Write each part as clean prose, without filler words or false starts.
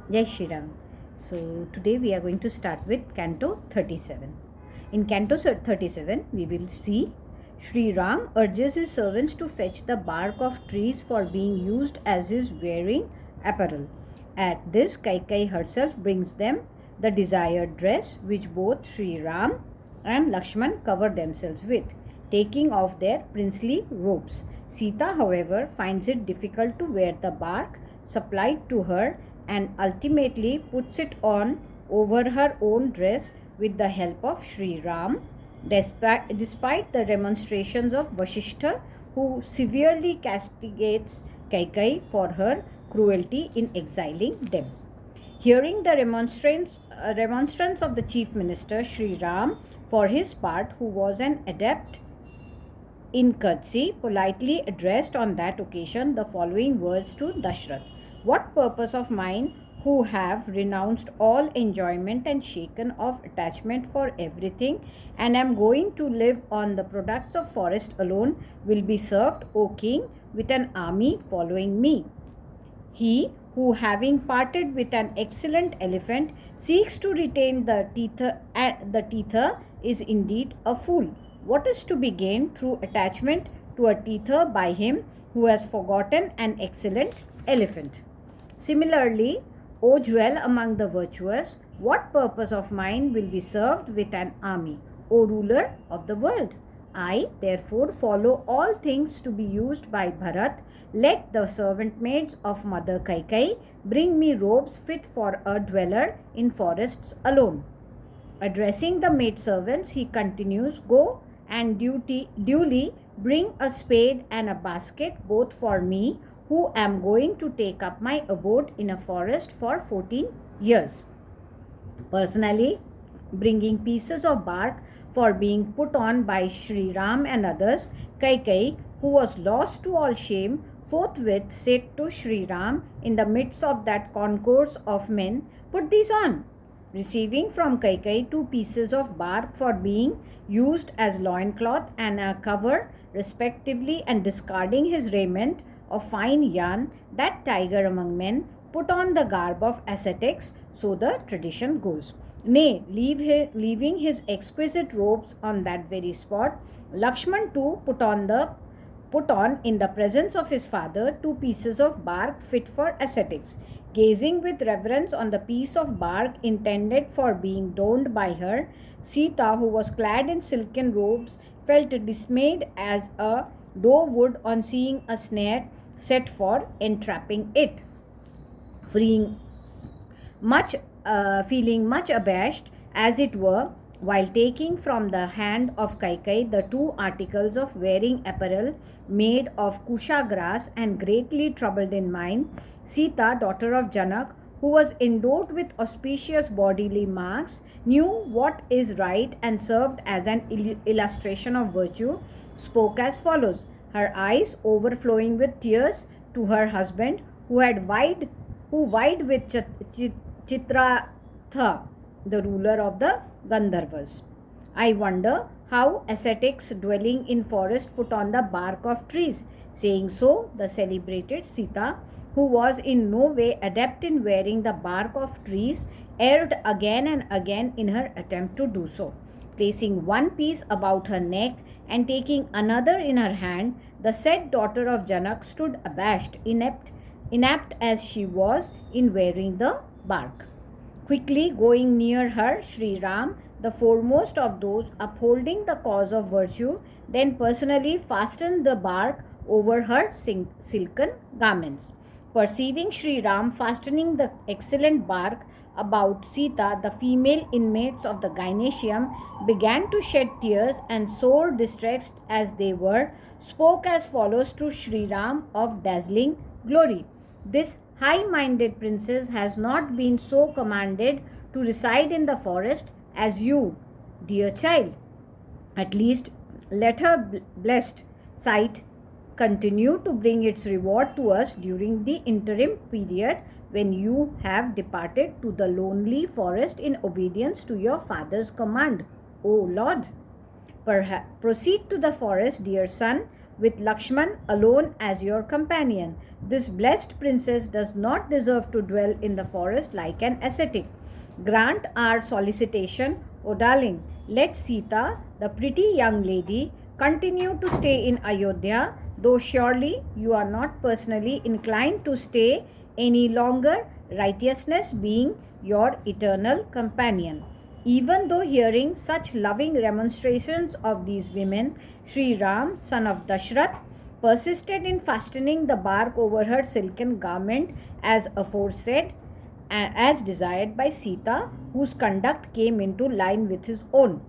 Jai Shri Ram. So today we are going to start with Canto 37. In Canto 37, we will see Sri Ram urges his servants to fetch the bark of trees for being used as his wearing apparel. At this, Kaikai herself brings them the desired dress which both Sri Ram and Lakshman cover themselves with, taking off their princely robes. Sita, however, finds it difficult to wear the bark supplied to her and ultimately puts it on over her own dress with the help of Sri Ram, despite the remonstrations of Vasishtha, who severely castigates Kaikai for her cruelty in exiling them. Hearing the remonstrance of the chief minister, Sri Ram, for his part, who was an adept in courtesy, politely addressed on that occasion the following words to Dashrath: What purpose of mine, who have renounced all enjoyment and shaken off attachment for everything, and am going to live on the products of forest alone, will be served, O king, with an army following me? He who, having parted with an excellent elephant, seeks to retain the teether is indeed a fool. What is to be gained through attachment to a teether by him who has forgotten an excellent elephant? Similarly, O dwell among the virtuous, what purpose of mine will be served with an army, O ruler of the world? I, therefore, follow all things to be used by Bharat. Let the servant maids of Mother Kaikai bring me robes fit for a dweller in forests alone. Addressing the maid servants, he continues, Go and duly bring a spade and a basket, both for me, who am going to take up my abode in a forest for 14 years. Personally, bringing pieces of bark for being put on by Sri Ram and others, Kaikai, who was lost to all shame, forthwith said to Sri Ram in the midst of that concourse of men, Put these on. Receiving from Kaikai 2 pieces of bark for being used as loincloth and a cover, respectively, and discarding his raiment of fine yarn, that tiger among men put on the garb of ascetics, so the tradition goes. Nay, leaving his exquisite robes on that very spot, Lakshman too put on in the presence of his father 2 pieces of bark fit for ascetics. Gazing with reverence on the piece of bark intended for being donned by her, Sita, who was clad in silken robes, felt dismayed as a doe would on seeing a snare set for entrapping it. Freeing Feeling much abashed, as it were, while taking from the hand of Kaikai the 2 articles of wearing apparel made of kusha grass, and greatly troubled in mind, Sita, daughter of Janak, who was endowed with auspicious bodily marks, knew what is right and served as an illustration of virtue, spoke as follows, her eyes overflowing with tears, to her husband, who vied with Chitratha, the ruler of the Gandharvas. I wonder how ascetics dwelling in forest put on the bark of trees. Saying so, the celebrated Sita, who was in no way adept in wearing the bark of trees, erred again and again in her attempt to do so. Placing 1 piece about her neck and taking another in her hand, the said daughter of Janak stood abashed, inept as she was in wearing the bark. Quickly going near her, Sri Ram, the foremost of those upholding the cause of virtue, then personally fastened the bark over her silken garments. Perceiving Sri Ram fastening the excellent bark about Sita, the female inmates of the gynecium began to shed tears, and sore distressed as they were, spoke as follows to Sri Ram of dazzling glory. This high-minded princess has not been so commanded to reside in the forest as you, dear child. At least let her blessed sight continue to bring its reward to us during the interim period when you have departed to the lonely forest in obedience to your father's command, O Lord. Proceed to the forest, dear son, with Lakshman alone as your companion. This blessed princess does not deserve to dwell in the forest like an ascetic. Grant our solicitation, O darling. Let Sita, the pretty young lady, continue to stay in Ayodhya, though surely you are not personally inclined to stay any longer, righteousness being your eternal companion. Even though hearing such loving remonstrations of these women, Sri Ram, son of Dashrath, persisted in fastening the bark over her silken garment as aforesaid, as desired by Sita, whose conduct came into line with his own.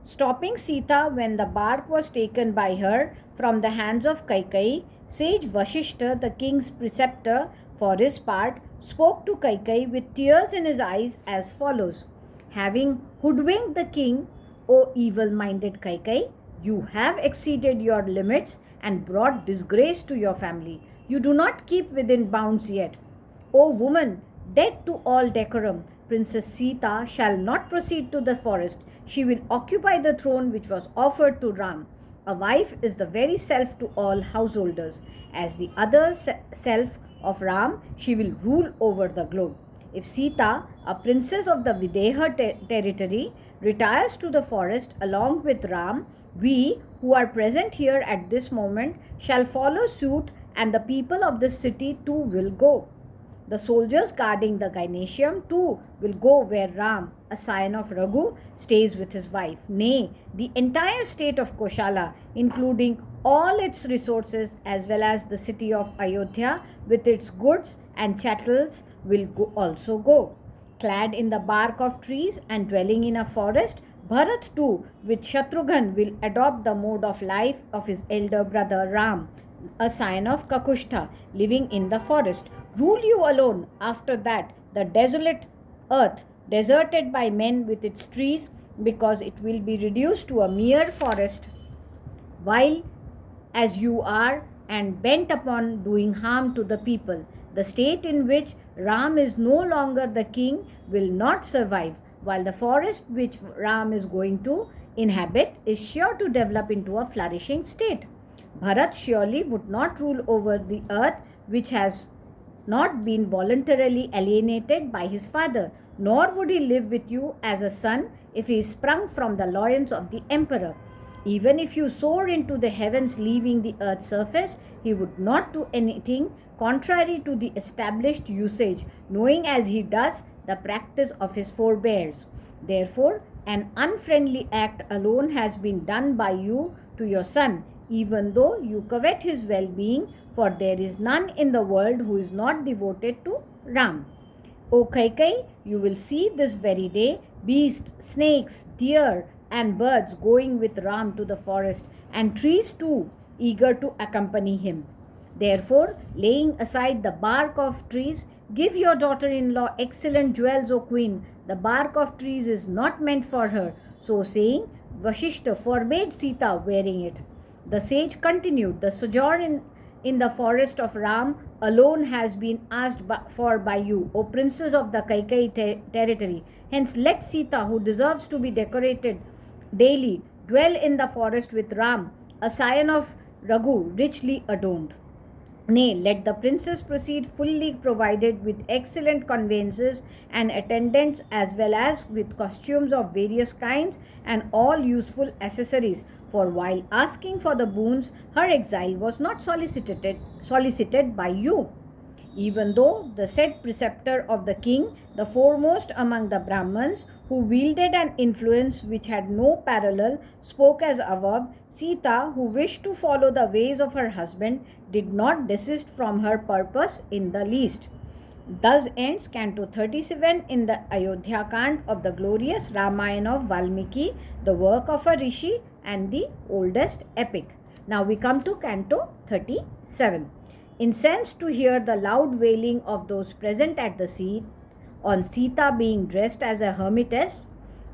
Stopping Sita when the bark was taken by her from the hands of Kaikeyi, sage Vashishta, the king's preceptor, for his part, spoke to Kaikeyi with tears in his eyes as follows. Having hoodwinked the king, O evil-minded Kaikeyi, you have exceeded your limits and brought disgrace to your family. You do not keep within bounds yet. O woman, dead to all decorum, Princess Sita shall not proceed to the forest. She will occupy the throne which was offered to Ram. A wife is the very self to all householders. As the other self of Ram, she will rule over the globe. If Sita, a princess of the Videha territory, retires to the forest along with Ram, we who are present here at this moment shall follow suit, and the people of this city too will go. The soldiers guarding the gymnasium too will go where Ram, a scion of Raghu, stays with his wife. Nay, the entire state of Koshala, including all its resources as well as the city of Ayodhya with its goods and chattels, will also go. Clad in the bark of trees and dwelling in a forest, Bharat too, with Shatrughan, will adopt the mode of life of his elder brother Ram, a scion of Kakushta, living in the forest. Rule you alone. After that, the desolate earth, deserted by men with its trees, because it will be reduced to a mere forest, while as you are and bent upon doing harm to the people. The state in which Ram is no longer the king will not survive, while the forest which Ram is going to inhabit is sure to develop into a flourishing state. Bharat surely would not rule over the earth which has not been voluntarily alienated by his father, nor would he live with you as a son if he sprung from the loins of the emperor. Even if you soar into the heavens leaving the earth's surface, he would not do anything contrary to the established usage, knowing as he does the practice of his forebears. Therefore, an unfriendly act alone has been done by you to your son, even though you covet his well-being, for there is none in the world who is not devoted to Ram. O Kaikeyi, you will see this very day beasts, snakes, deer, and birds going with Ram to the forest, and trees too, eager to accompany him. Therefore, laying aside the bark of trees, give your daughter-in-law excellent jewels, O queen. The bark of trees is not meant for her. So saying, Vashishta forbade Sita wearing it. The sage continued, the sojourn in the forest of Ram alone has been asked for by you, O princess of the Kaikeyi territory. Hence let Sita, who deserves to be decorated daily, dwell in the forest with Ram, a scion of Raghu, richly adorned. Nay, let the princess proceed fully provided with excellent conveyances and attendants, as well as with costumes of various kinds and all useful accessories. For while asking for the boons, her exile was not solicited by you. Even though the said preceptor of the king, the foremost among the Brahmins, who wielded an influence which had no parallel, spoke as above, Sita, who wished to follow the ways of her husband, did not desist from her purpose in the least. Thus ends Canto 37 in the Ayodhya Kand of the glorious Ramayana of Valmiki, the work of a rishi and the oldest epic. Now we come to Canto 37. Incensed to hear the loud wailing of those present at the scene, on Sita being dressed as a hermitess,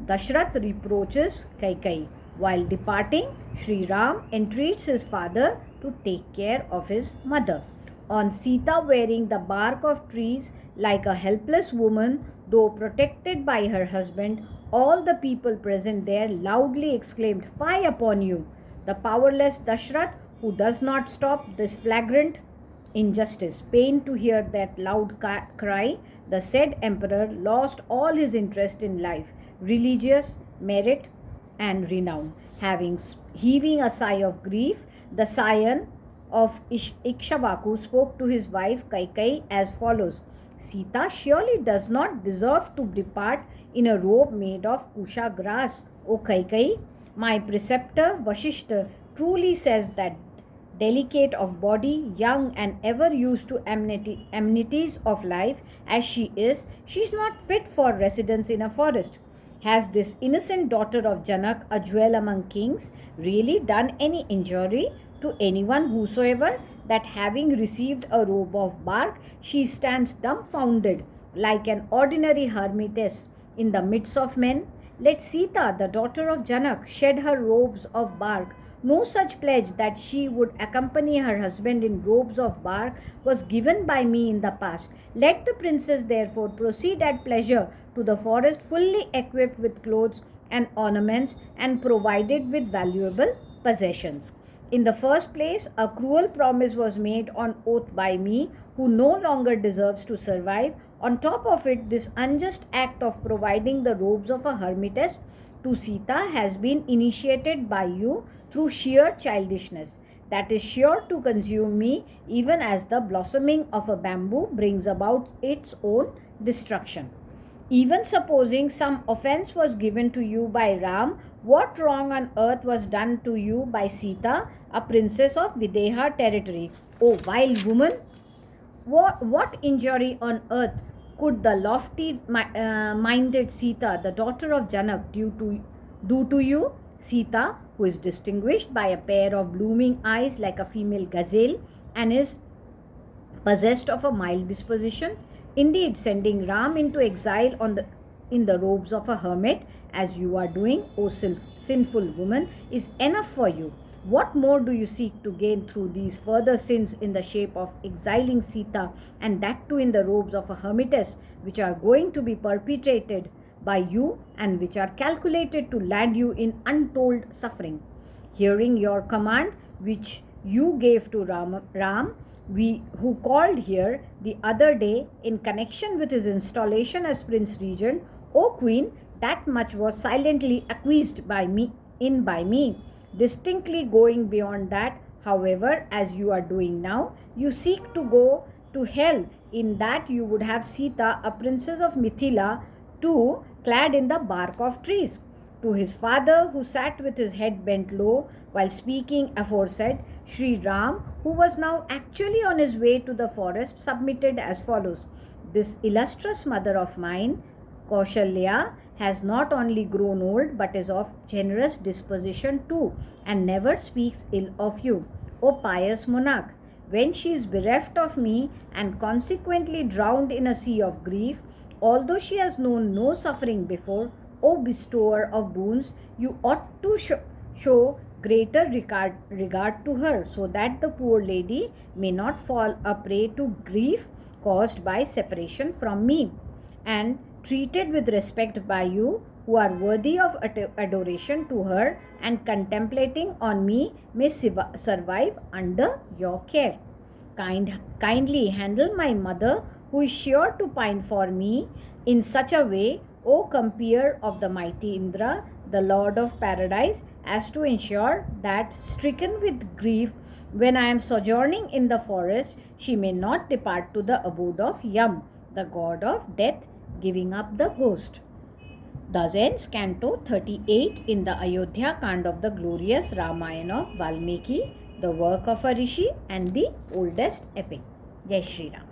Dashrath reproaches Kaikeyi. While departing, Sri Ram entreats his father to take care of his mother. On Sita wearing the bark of trees like a helpless woman, though protected by her husband, all the people present there loudly exclaimed, "Fie upon you!" The powerless Dashrath, who does not stop this flagrant injustice. Pained to hear that loud cry, the said emperor lost all his interest in life, religious merit, and renown. Heaving a sigh of grief, the scion of Ikshabaku spoke to his wife Kaikai as follows: Sita surely does not deserve to depart in a robe made of kusha grass. O Kaikai, my preceptor Vashishta truly says that delicate of body, young and ever used to amenities of life as she is not fit for residence in a forest. Has this innocent daughter of Janak, a jewel among kings, really done any injury to anyone whosoever, that having received a robe of bark, she stands dumbfounded like an ordinary hermitess in the midst of men? Let Sita, the daughter of Janak, shed her robes of bark. No such pledge that she would accompany her husband in robes of bark was given by me in the past. Let the princess therefore proceed at pleasure to the forest, fully equipped with clothes and ornaments and provided with valuable possessions. In the first place, a cruel promise was made on oath by me, who no longer deserves to survive. On top of it, this unjust act of providing the robes of a hermitess to Sita has been initiated by you through sheer childishness, that is sure to consume me, even as the blossoming of a bamboo brings about its own destruction. Even supposing some offense was given to you by Ram, what wrong on earth was done to you by Sita, a princess of Videha territory? O vile woman! What injury on earth could the lofty minded Sita, the daughter of Janak, do to you? Sita, who is distinguished by a pair of blooming eyes like a female gazelle and is possessed of a mild disposition. Indeed, sending Ram into exile in the robes of a hermit, as you are doing, O sinful woman, is enough for you. What more do you seek to gain through these further sins in the shape of exiling Sita, and that too in the robes of a hermitess, which are going to be perpetrated by you and which are calculated to land you in untold suffering? Hearing your command, which you gave to Ram, who called here the other day in connection with his installation as Prince Regent, O Queen, that much was silently acquiesced by me. Distinctly going beyond that, however, as you are doing now, you seek to go to hell, in that you would have Sita, a princess of Mithila, too, clad in the bark of trees. To his father, who sat with his head bent low while speaking aforesaid, Sri Ram, who was now actually on his way to the forest, submitted as follows: This illustrious mother of mine, Kaushalya, has not only grown old but is of generous disposition too, and never speaks ill of you, O pious monarch. When she is bereft of me and consequently drowned in a sea of grief, although she has known no suffering before, O bestower of boons, you ought to show greater regard to her, so that the poor lady may not fall a prey to grief caused by separation from me, and treated with respect by you, who are worthy of adoration to her, and contemplating on me, may survive under your care. Kindly handle my mother, who is sure to pine for me, in such a way, O compeer of the mighty Indra, the Lord of Paradise, as to ensure that, stricken with grief when I am sojourning in the forest, she may not depart to the abode of Yam, the god of death, giving up the ghost. Thus ends Canto 38 in the Ayodhya Kand of the glorious Ramayana of Valmiki, the work of a Rishi and the oldest epic. Jai Shri Ram.